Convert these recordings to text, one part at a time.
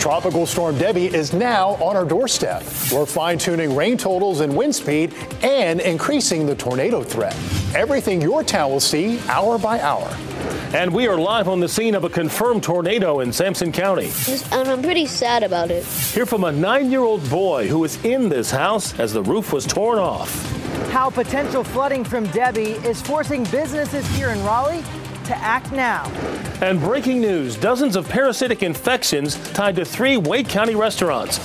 Tropical Storm Debbie is now on our doorstep. We're fine-tuning rain totals and wind speed and increasing the tornado threat. Everything your town will see hour by hour. And we are live on the scene of a confirmed tornado in Sampson County. And I'm pretty sad about it. Hear from a 9-year-old boy who was in this house as the roof was torn off. How potential flooding from Debbie is forcing businesses here in Raleigh to act now. And breaking news, dozens of parasitic infections tied to 3 Wake County restaurants.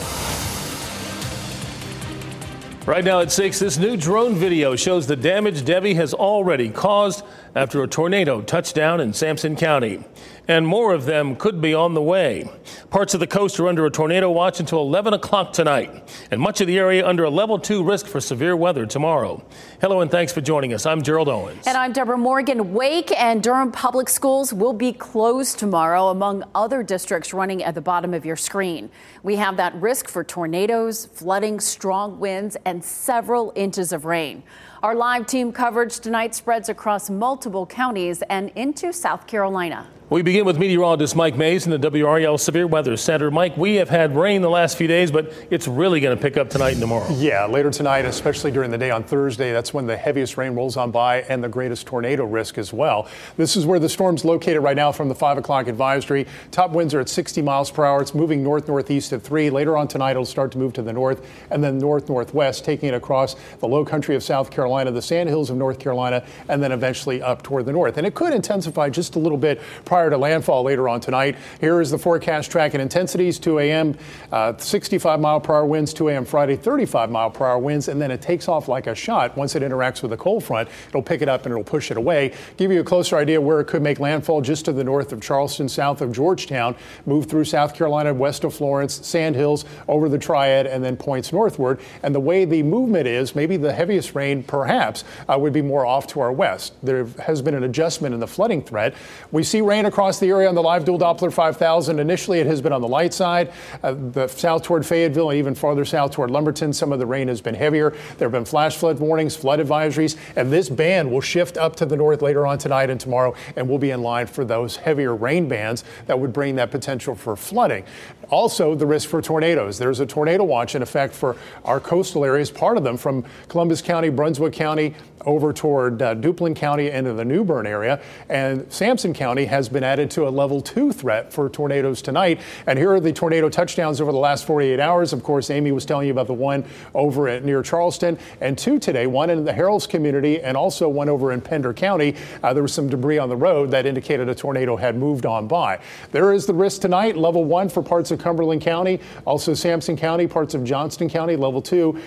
Right now at 6, this new drone video shows the damage Debbie has already caused after a tornado touched down in Sampson County. And more of them could be on the way. Parts of the coast are under a tornado watch until 11 o'clock tonight, and much of the area under a level 2 risk for severe weather tomorrow. Hello and thanks for joining us. I'm Gerald Owens. And I'm Deborah Morgan. Wake and Durham public schools will be closed tomorrow, among other districts running at the bottom of your screen. We have that risk for tornadoes, flooding, strong winds, and several inches of rain. Our live team coverage tonight spreads across multiple counties and into South Carolina. We begin with meteorologist Mike Mays in the WRAL Severe Weather Center. Mike, we have had rain the last few days, but it's really going to pick up tonight and tomorrow. Yeah, later tonight, especially during the day on Thursday, that's when the heaviest rain rolls on by and the greatest tornado risk as well. This is where the storm's located right now from the 5 o'clock advisory. Top winds are at 60 miles per hour. It's moving north-northeast at 3. Later on tonight, it'll start to move to the north and then north-northwest, taking it across the low country of South Carolina, the Sandhills of North Carolina, and then eventually up toward the north. And it could intensify just a little bit prior to landfall later on tonight. Here is the forecast track and intensities. 2 a.m. 65 mile per hour winds, 2 a.m. Friday, 35 mile per hour winds, and then it takes off like a shot. Once it interacts with the cold front, it'll pick it up and it'll push it away. Give you a closer idea where it could make landfall just to the north of Charleston, south of Georgetown, move through South Carolina, west of Florence, Sandhills, over the Triad, and then points northward. And the way the movement is, maybe the heaviest rain perhaps would be more off to our west. There has been an adjustment in the flooding threat. We see rain across the area on the live dual Doppler 5000. Initially, it has been on the light side, the south toward Fayetteville and even farther south toward Lumberton. Some of the rain has been heavier. There have been flash flood warnings, flood advisories, and this band will shift up to the north later on tonight and tomorrow, and we'll be in line for those heavier rain bands that would bring that potential for flooding. Also, the risk for tornadoes. There's a tornado watch in effect for our coastal areas, part of them from Columbus County, Brunswick County, over toward Duplin County into the New Bern area. And Sampson County has been added to a level 2 threat for tornadoes tonight. And here are the tornado touchdowns over the last 48 hours. Of course, Amy was telling you about the one over at near Charleston, and 2 today, one in the Harrells community and also one over in Pender County. There was some debris on the road that indicated a tornado had moved on by. There is the risk tonight, level 1 for parts of Cumberland County, also Sampson County, parts of Johnston County, level 2.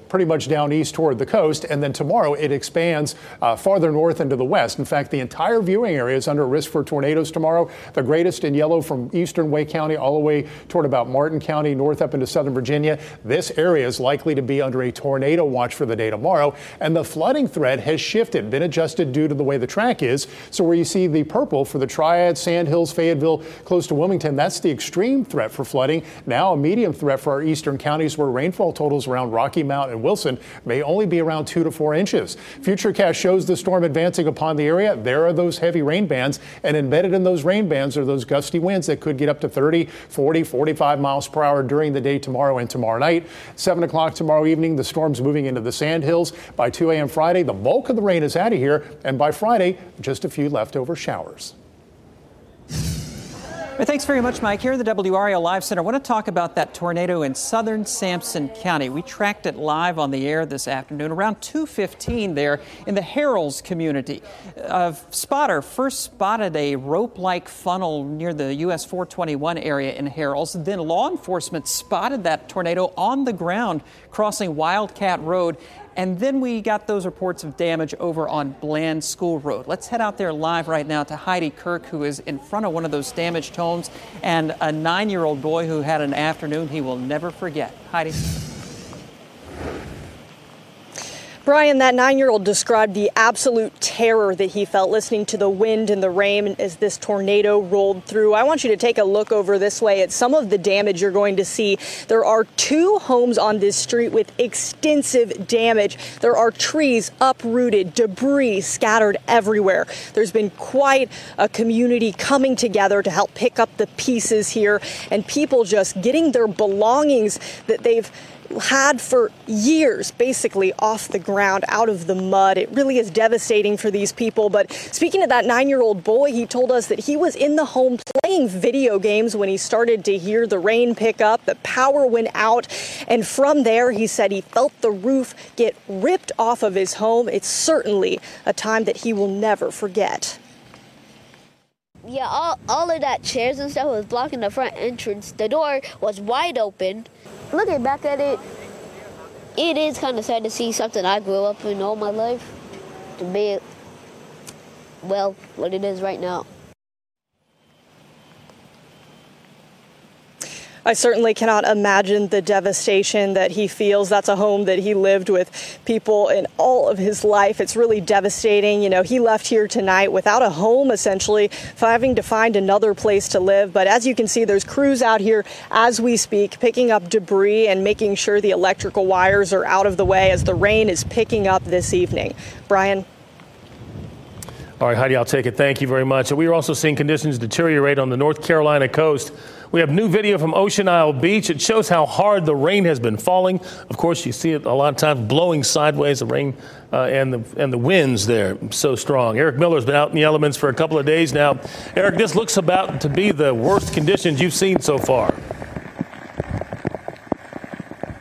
Pretty much down east toward the coast, and then tomorrow it expands farther north into the west. In fact, the entire viewing area is under risk for tornadoes tomorrow. The greatest in yellow from eastern Wake County all the way toward about Martin County, north up into southern Virginia. This area is likely to be under a tornado watch for the day tomorrow, and the flooding threat has shifted, been adjusted due to the way the track is. So where you see the purple for the Triad, Sandhills, Fayetteville, close to Wilmington, that's the extreme threat for flooding. Now a medium threat for our eastern counties where rainfall totals around Rocky Mount and Wilson may only be around 2 to 4 inches. Futurecast shows the storm advancing upon the area. There are those heavy rain bands, and embedded in those rain bands are those gusty winds that could get up to 30, 40, 45 miles per hour during the day tomorrow and tomorrow night. 7 o'clock tomorrow evening, the storm's moving into the Sandhills. By 2 a.m. Friday, the bulk of the rain is out of here, and by Friday, just a few leftover showers. Well, thanks very much, Mike. Here in the WRAL Live Center, I want to talk about that tornado in southern Sampson County. We tracked it live on the air this afternoon around 2:15 there in the Harrells community. A spotter first spotted a rope-like funnel near the US 421 area in Harrells. Then law enforcement spotted that tornado on the ground crossing Wildcat Road. And then we got those reports of damage over on Bland School Road. Let's head out there live right now to Heidi Kirk, who is in front of one of those damaged homes, and a 9-year-old boy who had an afternoon he will never forget. Heidi. Brian, that 9-year-old described the absolute terror that he felt listening to the wind and the rain as this tornado rolled through. I want you to take a look over this way at some of the damage you're going to see. There are 2 homes on this street with extensive damage. There are trees uprooted, debris scattered everywhere. There's been quite a community coming together to help pick up the pieces here, and people just getting their belongings that they've had for years basically off the ground, out of the mud. It really is devastating for these people. But speaking of that 9-year-old boy, he told us that he was in the home playing video games when he started to hear the rain pick up. The power went out, and from there he said he felt the roof get ripped off of his home. It's certainly a time that he will never forget. Yeah, all of that chairs and stuff was blocking the front entrance. The door was wide open. Looking back at it, it is kind of sad to see something I grew up in all my life to be, well, what it is right now. I certainly cannot imagine the devastation that he feels. That's a home that he lived with people in all of his life. It's really devastating. You know, he left here tonight without a home, essentially, having to find another place to live. But as you can see, there's crews out here as we speak, picking up debris and making sure the electrical wires are out of the way as the rain is picking up this evening. Brian? All right, Heidi, I'll take it. Thank you very much. We are also seeing conditions deteriorate on the North Carolina coast. We have new video from Ocean Isle Beach. It shows how hard the rain has been falling. Of course, you see it a lot of times blowing sideways, the rain and the winds there so strong. Eric Miller's been out in the elements for a couple of days now. Eric, this looks about to be the worst conditions you've seen so far.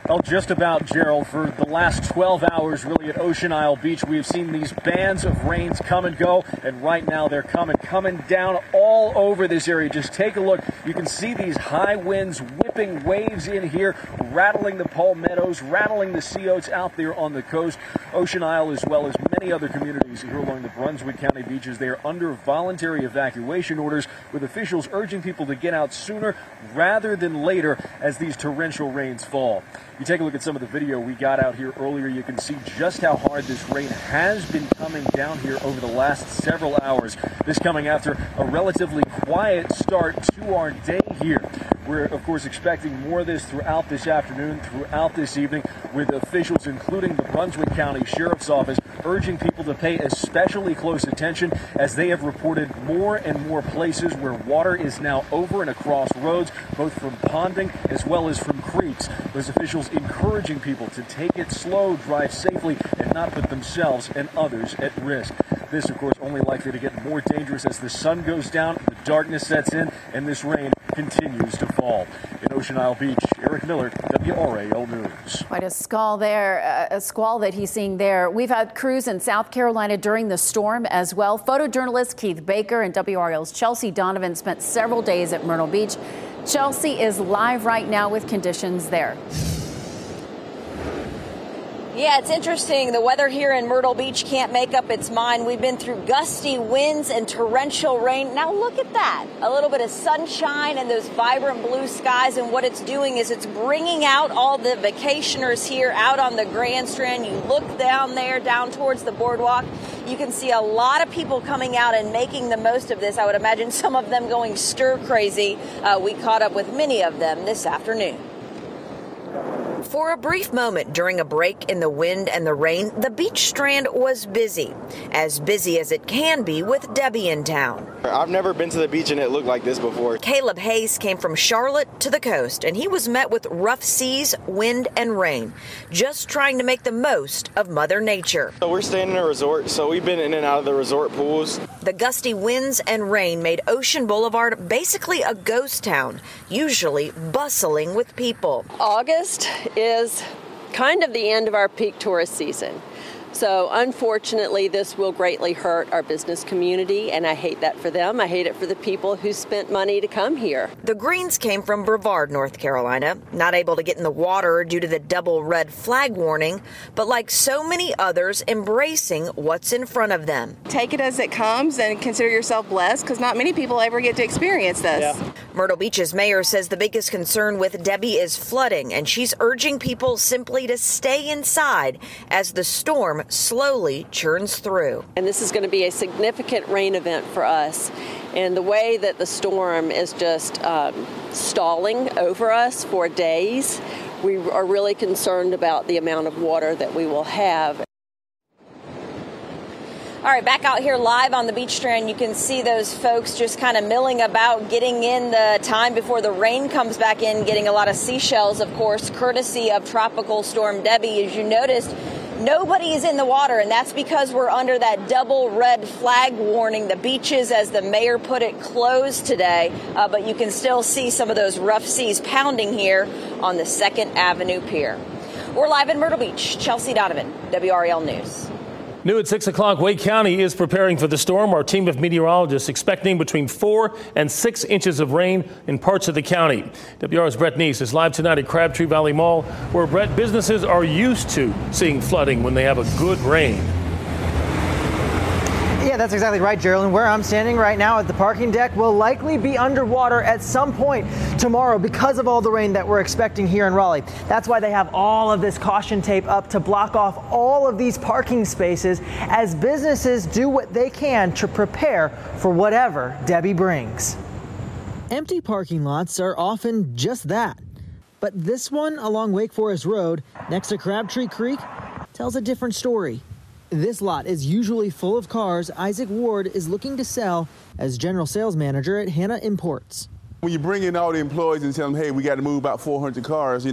Well, just about, Gerald. For the last 12 hours, really, at Ocean Isle Beach, we have seen these bands of rains come and go, and right now they're coming down all over this area. Just take a look. You can see these high winds whipping waves in here, rattling the palmettos, rattling the sea oats out there on the coast. Ocean Isle, as well as many other communities here along the Brunswick County beaches, they are under voluntary evacuation orders, with officials urging people to get out sooner rather than later as these torrential rains fall. You take a look at some of the video we got out here earlier, you can see just how hard this rain has been coming down here over the last several hours. This coming after a relatively quiet start to our day here. We're, of course, expecting more of this throughout this afternoon, throughout this evening, with officials, including the Brunswick County Sheriff's Office, urging people to pay especially close attention as they have reported more and more places where water is now over and across roads, both from ponding as well as from creeks. Those officials encouraging people to take it slow, drive safely, and not put themselves and others at risk. This, of course, only likely to get more dangerous as the sun goes down, the darkness sets in, and this rain continues to fall. In Ocean Isle Beach, Eric Miller, WRAL News. Quite a squall there, a squall that he's seeing there. We've had crews in South Carolina during the storm as well. Photojournalist Keith Baker and WRAL's Chelsea Donovan spent several days at Myrtle Beach. Chelsea is live right now with conditions there. Yeah, it's interesting. The weather here in Myrtle Beach can't make up its mind. We've been through gusty winds and torrential rain. Now look at that. A little bit of sunshine and those vibrant blue skies. And what it's doing is it's bringing out all the vacationers here out on the Grand Strand. You look down there, down towards the boardwalk. You can see a lot of people coming out and making the most of this. I would imagine some of them going stir crazy. We caught up with many of them this afternoon. For a brief moment during a break in the wind and the rain, the beach strand was busy as it can be with Debbie in town. I've never been to the beach and it looked like this before. Caleb Hayes came from Charlotte to the coast, and he was met with rough seas, wind, and rain, just trying to make the most of Mother Nature. So we're staying in a resort, so we've been in and out of the resort pools. The gusty winds and rain made Ocean Boulevard basically a ghost town, usually bustling with people. August is kind of the end of our peak tourist season. So unfortunately, this will greatly hurt our business community, and I hate that for them. I hate it for the people who spent money to come here. The Greens came from Brevard, North Carolina, not able to get in the water due to the double red flag warning, but like so many others, embracing what's in front of them. Take it as it comes and consider yourself blessed, because not many people ever get to experience this. Yeah. Myrtle Beach's mayor says the biggest concern with Debbie is flooding, and she's urging people simply to stay inside as the storm slowly churns through. And this is going to be a significant rain event for us. And the way that the storm is just stalling over us for days, we are really concerned about the amount of water that we will have. All right, back out here live on the beach strand, you can see those folks just kind of milling about, getting in the time before the rain comes back in, getting a lot of seashells, of course, courtesy of Tropical Storm Debbie. As you noticed, nobody is in the water, and that's because we're under that double red flag warning. The beaches, as the mayor put it, closed today, but you can still see some of those rough seas pounding here on the 2nd Avenue Pier. We're live in Myrtle Beach. Chelsea Donovan, WRAL News. New at 6 o'clock, Wake County is preparing for the storm. Our team of meteorologists expecting between 4 and 6 inches of rain in parts of the county. WR's Brett Neese is live tonight at Crabtree Valley Mall, where Brett, businesses are used to seeing flooding when they have a good rain. Yeah, that's exactly right, Geraldine. Where I'm standing right now at the parking deck will likely be underwater at some point tomorrow because of all the rain that we're expecting here in Raleigh. That's why they have all of this caution tape up to block off all of these parking spaces as businesses do what they can to prepare for whatever Debbie brings. Empty parking lots are often just that. But this one along Wake Forest Road next to Crabtree Creek tells a different story. This lot is usually full of cars Isaac Ward is looking to sell as general sales manager at Hannah Imports. When you bring in all the employees and tell them, hey, we got to move about 400 cars,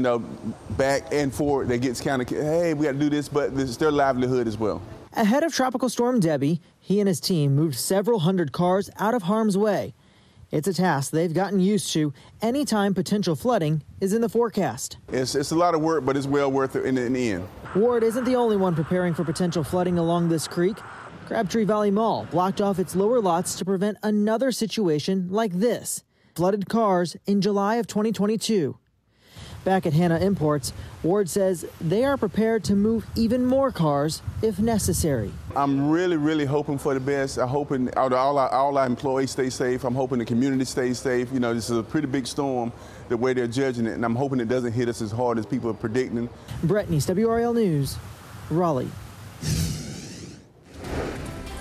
back and forth, that gets kind of, hey, we got to do this, but it's their livelihood as well. Ahead of Tropical Storm Debbie, he and his team moved several hundred cars out of harm's way. It's a task they've gotten used to anytime potential flooding is in the forecast. It's a lot of work, but it's well worth it in the end. Ward isn't the only one preparing for potential flooding along this creek. Crabtree Valley Mall blocked off its lower lots to prevent another situation like this. Flooded cars in July of 2022. Back at Hannah Imports, Ward says they are prepared to move even more cars if necessary. I'm really, really hoping for the best. I'm hoping all our employees stay safe. I'm hoping the community stays safe. This is a pretty big storm, the way they're judging it, and I'm hoping it doesn't hit us as hard as people are predicting. Brett Neese, WRAL News, Raleigh.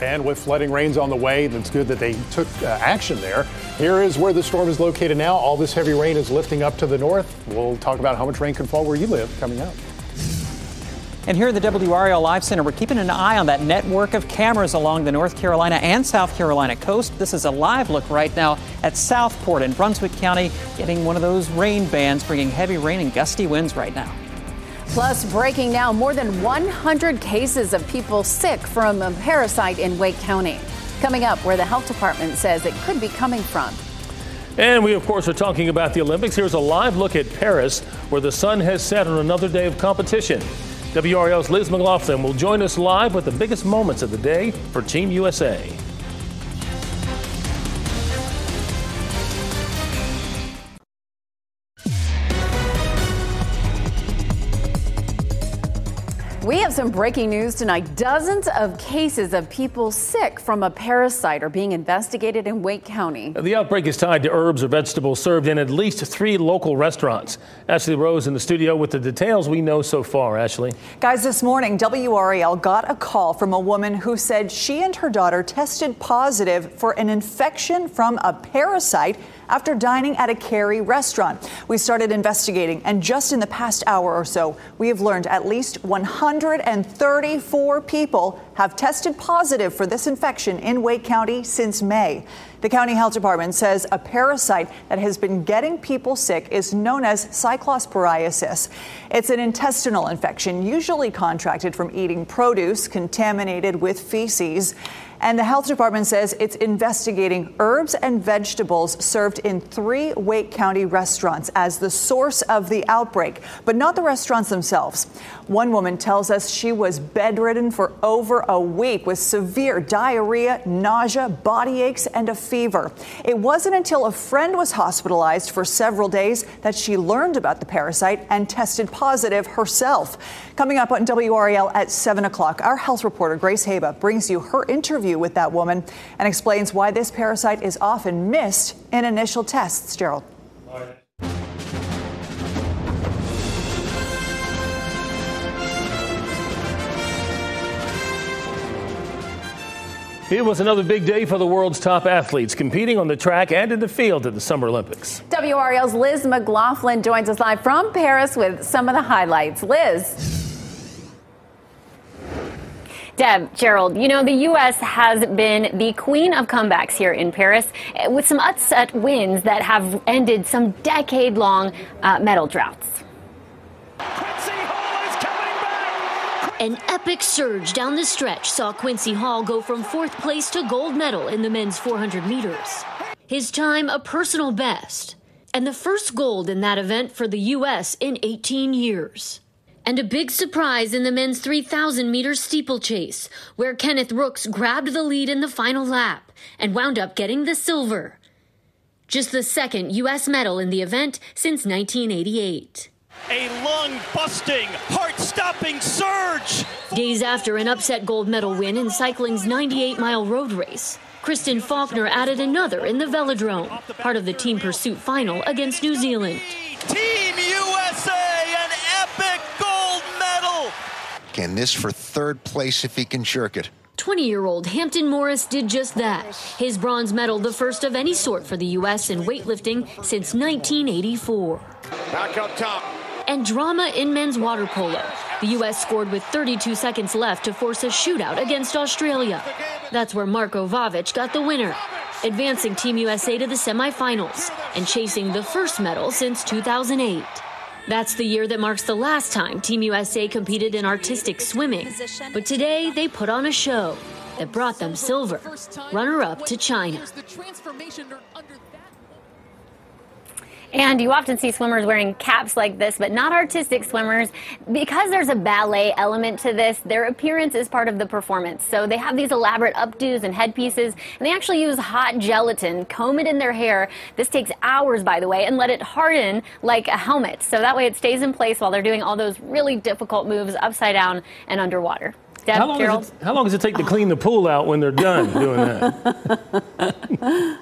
And with flooding rains on the way, it's good that they took action there. Here is where the storm is located now. All this heavy rain is lifting up to the north. We'll talk about how much rain could fall where you live coming up. And here at the WRAL Live Center, we're keeping an eye on that network of cameras along the North Carolina and South Carolina coast. This is a live look right now at Southport in Brunswick County, getting one of those rain bands, bringing heavy rain and gusty winds right now. Plus, breaking now, more than 100 cases of people sick from a parasite in Wake County. Coming up, where the health department says it could be coming from. And we, of course, are talking about the Olympics. Here's a live look at Paris, where the sun has set on another day of competition. WRAL's Liz McLaughlin will join us live with the biggest moments of the day for Team USA. We have some breaking news tonight. Dozens of cases of people sick from a parasite are being investigated in Wake County. The outbreak is tied to herbs or vegetables served in at least 3 local restaurants. Ashley Rose in the studio with the details we know so far. Ashley. Guys, this morning, WRAL got a call from a woman who said she and her daughter tested positive for an infection from a parasite after dining at a Cary restaurant. We started investigating, and just in the past hour or so, we have learned at least 134 people have tested positive for this infection in Wake County since May. The county health department says a parasite that has been getting people sick is known as cyclosporiasis. It's an intestinal infection, usually contracted from eating produce contaminated with feces. And the health department says it's investigating herbs and vegetables served in 3 Wake County restaurants as the source of the outbreak, but not the restaurants themselves. One woman tells us she was bedridden for over for a week with severe diarrhea, nausea, body aches, and a fever. It wasn't until a friend was hospitalized for several days that she learned about the parasite and tested positive herself. Coming up on WRAL at 7 o'clock, our health reporter Grace Haba brings you her interview with that woman and explains why this parasite is often missed in initial tests. Gerald. It was another big day for the world's top athletes competing on the track and in the field at the Summer Olympics. WRAL's Liz McLaughlin joins us live from Paris with some of the highlights. Liz. Deb, Gerald, you know, the U.S. has been the queen of comebacks here in Paris with some upset wins that have ended some decade-long medal droughts. An epic surge down the stretch saw Quincy Hall go from 4th place to gold medal in the men's 400 meters. His time a personal best, and the first gold in that event for the U.S. in 18 years. And a big surprise in the men's 3,000 meters steeplechase, where Kenneth Rooks grabbed the lead in the final lap and wound up getting the silver. Just the second U.S. medal in the event since 1988. A lung-busting, heart-stopping surge! Days after an upset gold medal win in cycling's 98-mile road race, Kristen Faulkner added another in the velodrome, part of the team pursuit final against New Zealand. Team USA, an epic gold medal! Can this for 3rd place if he can jerk it. 20-year-old Hampton Morris did just that. His bronze medal, the first of any sort for the U.S. in weightlifting since 1984. Back up top. And drama in men's water polo. The U.S. scored with 32 seconds left to force a shootout against Australia. That's where Marko Vavic got the winner, advancing Team USA to the semifinals and chasing the first medal since 2008. That's the year that marks the last time Team USA competed in artistic swimming. But today, they put on a show that brought them silver, runner-up to China. And you often see swimmers wearing caps like this, but not artistic swimmers. Because there's a ballet element to this, their appearance is part of the performance. So they have these elaborate updos and headpieces, and they actually use hot gelatin, comb it in their hair. This takes hours, by the way, and let it harden like a helmet. So that way it stays in place while they're doing all those really difficult moves upside down and underwater. Deb, How long does it take to clean the pool out when they're done doing that?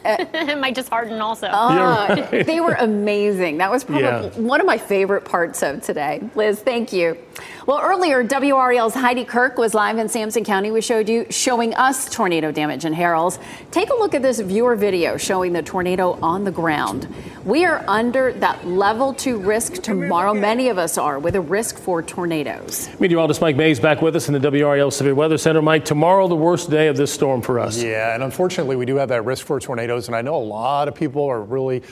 It might just harden also. Right. They were amazing. That was probably one of my favorite parts of today. Liz, thank you. Well, earlier, WRAL's Heidi Kirk was live in Sampson County. We showing us tornado damage in Harrells. Take a look at this viewer video showing the tornado on the ground. We are under that level 2 risk tomorrow. Many of us are, with a risk for tornadoes. Meteorologist Mike Mays back with us in the WRAL Severe Weather Center. Mike, tomorrow the worst day of this storm for us. Yeah, and unfortunately we do have that risk for tornadoes, and I know a lot of people are really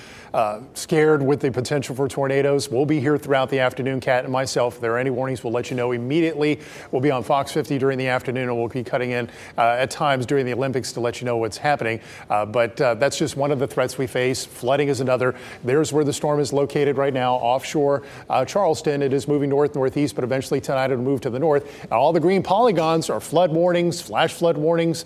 scared with the potential for tornadoes. We'll be here throughout the afternoon, Kat and myself. If there are any warnings, we'll let you know immediately. We'll be on Fox 50 during the afternoon, and we'll be cutting in at times during the Olympics to let you know what's happening. But that's just one of the threats we face. Flooding is another. There's where the storm is located right now, offshore Charleston. It is moving north-northeast, but eventually tonight it'll move to the north. And all the green polygons are flood warnings, flash flood warnings,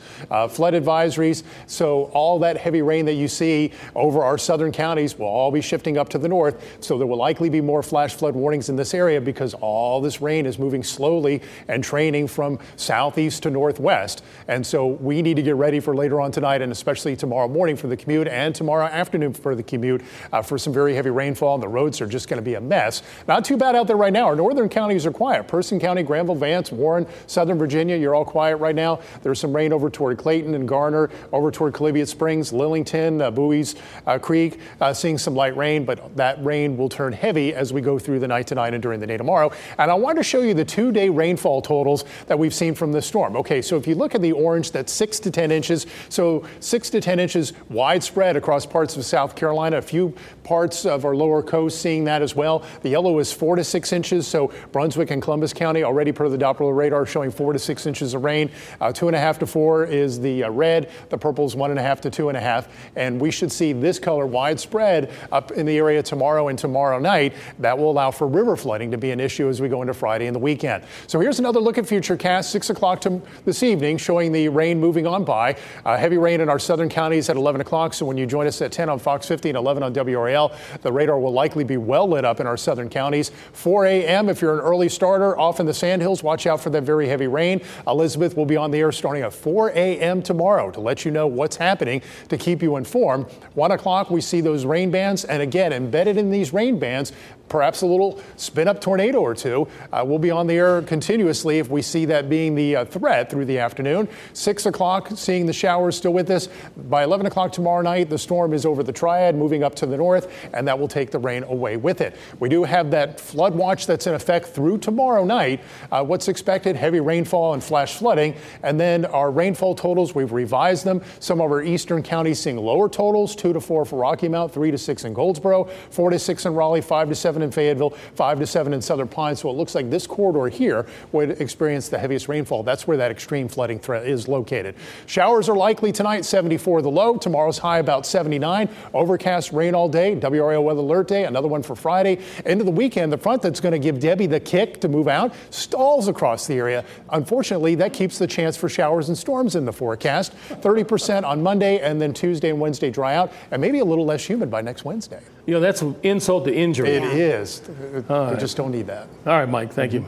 flood advisories. So all that heavy rain that you see over our southern counties will all be shifting up to the north. So there will likely be more flash flood warnings in this area because all this rain is moving slowly and training from southeast to northwest. And so we need to get ready for later on tonight and especially tomorrow morning for the commute and tomorrow afternoon for the commute for some very heavy rainfall. And the roads are just going to be a mess. Not too bad out there right now. Our northern counties are quiet. Person County, Granville, Vance, Warren, Southern Virginia, you're all quiet right now. There's some rain over toward Clayton and Garner, over toward Columbia Springs, Lillington, Bowie's Creek, seeing some light rain, but that rain will turn heavy as we go through the night tonight and during the day tomorrow. And I wanted to show you the 2-day rainfall totals that we've seen from this storm. Okay, so if you look at the orange, that's 6 to 10 inches. So 6 to 10 inches widespread across parts of South Carolina, a few parts of our lower coast seeing that as well. The yellow is 4 to 6 inches. So Brunswick and Columbus County already per the Doppler radar showing 4 to 6 inches of rain. 2.5 to 4 is the red. The purple is 1.5 to 2.5. half, and we should see this color widespread up in the area tomorrow and tomorrow night. That will allow for river flooding to be an issue as we go into Friday and the weekend. So here's another look at Futurecast, 6 o'clock this evening, showing the rain moving on by. Heavy rain in our southern counties at 11 o'clock, so when you join us at 10 on Fox 50 and 11 on WRAL, the radar will likely be well lit up in our southern counties. 4 a.m. if you're an early starter off in the Sandhills, watch out for that very heavy rain. Elizabeth will be on the air starting at 4 a.m. tomorrow to let you know what's happening, to keep you informed. 1 o'clock, we see those rain bands, and again, embedded in these rain bands, perhaps a little spin-up tornado or two. We'll be on the air continuously if we see that being the threat through the afternoon. 6 o'clock, seeing the showers still with us. By 11 o'clock tomorrow night, the storm is over the Triad, moving up to the north, and that will take the rain away with it. We do have that flood watch that's in effect through tomorrow night. What's expected? Heavy rainfall and flash flooding. And then our rainfall totals, we've revised them. Some of our eastern counties seeing lower totals, 2 to 4 for Rocky Mount, 3 to 6 in Goldsboro, 4 to 6 in Raleigh, 5 to 7 in Fayetteville, 5 to 7 in Southern Pines. So it looks like this corridor here would experience the heaviest rainfall. That's where that extreme flooding threat is located. Showers are likely tonight, 74 the low. Tomorrow's high about 79. Overcast rain all day. WRAL Weather Alert Day, another one for Friday. Into the weekend, the front that's going to give Debbie the kick to move out stalls across the area. Unfortunately, that keeps the chance for showers and storms in the forecast. 30% on Monday, and then Tuesday and Wednesday dry out, and maybe a little less humid by next Wednesday. You know, that's an insult to injury. It is. We just don't need that. All right, Mike, thank you.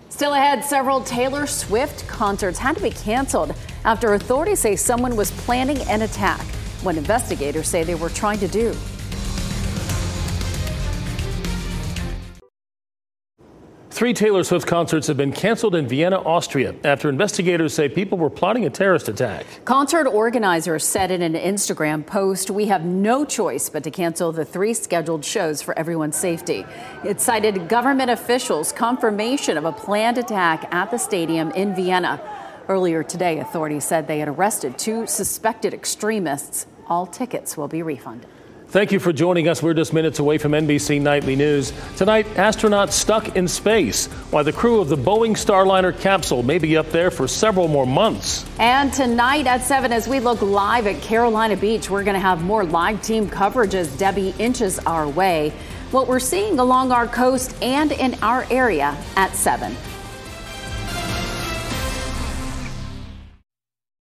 Still ahead, several Taylor Swift concerts had to be canceled after authorities say someone was planning an attack. What investigators say they were trying to do. Three Taylor Swift concerts have been canceled in Vienna, Austria, after investigators say people were plotting a terrorist attack. Concert organizers said in an Instagram post, "We have no choice but to cancel the 3 scheduled shows for everyone's safety." It cited government officials' confirmation of a planned attack at the stadium in Vienna. Earlier today, authorities said they had arrested 2 suspected extremists. All tickets will be refunded. Thank you for joining us. We're just minutes away from NBC Nightly News. Tonight, astronauts stuck in space, while the crew of the Boeing Starliner capsule may be up there for several more months. And tonight at 7, as we look live at Carolina Beach, we're going to have more live team coverage as Debbie inches our way. What we're seeing along our coast and in our area at 7.